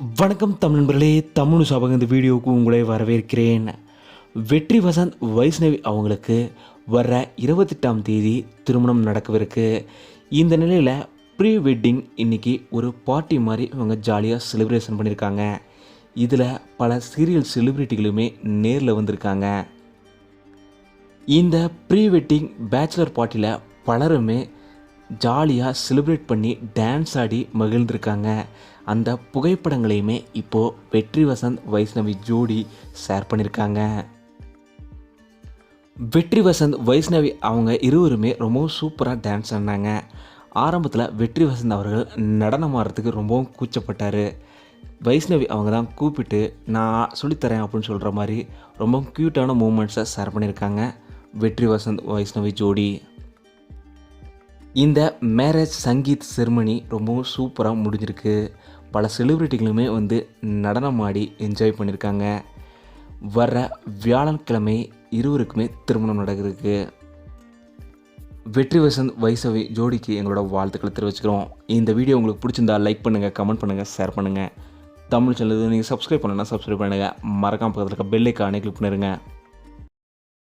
வணக்கம் தமிழ் நண்பர்களே, தமிழ் சாபகம் இந்த வீடியோவுக்கு உங்களை வரவேற்கிறேன். வெற்றி வசந்த் வைஷ்ணவி அவங்களுக்கு வர 28ஆம் தேதி திருமணம் நடக்கவிருக்கு. இந்த நிலையில் ப்ரீ வெட்டிங் இன்றைக்கி ஒரு பார்ட்டி மாதிரி இவங்க ஜாலியாக செலிப்ரேஷன் பண்ணியிருக்காங்க. இதில் பல சீரியல் செலிப்ரிட்டிகளுமே நேரில் வந்திருக்காங்க. இந்த ப்ரீ வெட்டிங் பேச்சுலர் பார்ட்டியில் பலருமே ஜாலியாக செலிப்ரேட் பண்ணி டான்ஸ் ஆடி மகிழ்ந்திருக்காங்க. அந்த புகைப்படங்களையுமே இப்போது வெற்றி வசந்த் வைஷ்ணவி ஜோடி ஷேர் பண்ணியிருக்காங்க. வெற்றி வசந்த் வைஷ்ணவி அவங்க இருவருமே ரொம்பவும் சூப்பராக டான்ஸ் ஆடினாங்க. ஆரம்பத்தில் வெற்றி வசந்த் அவர்கள் நடனம் ஆடுறதுக்கு ரொம்பவும் கூச்சப்பட்டார். வைஷ்ணவி அவங்க தான் கூப்பிட்டு நான் சொல்லித்தரேன் அப்படின்னு சொல்கிற மாதிரி ரொம்பவும் க்யூட்டான மூமெண்ட்ஸை ஷேர் பண்ணியிருக்காங்க வெற்றி வசந்த் வைஷ்ணவி ஜோடி. இந்த மேரேஜ் சங்கீத் செரிமனி ரொம்பவும் சூப்பராக முடிஞ்சிருக்கு. பல செலிப்ரிட்டிகளுமே வந்து நடனம் ஆடி என்ஜாய் பண்ணியிருக்காங்க. வர வியாழக்கிழமை இருவருக்குமே திருமணம் நடக்கிறதுக்கு. வெற்றி வசந்த் வைஷ்ணவி ஜோடிக்கு எங்களோட வாழ்த்துக்களை தெரிவிச்சுக்கிறோம். இந்த வீடியோ உங்களுக்கு பிடிச்சிருந்தா லைக் பண்ணுங்கள், கமெண்ட் பண்ணுங்கள், ஷேர் பண்ணுங்கள். தமிழ் சேனல் நீங்கள் சப்ஸ்கிரைப் பண்ணணும்னா சப்ஸ்கிரைப் பண்ணுங்கள். மறக்காம பக்கத்தில் இருக்க பெல் ஐக்கானை கிளிக் பண்ணிடுங்க.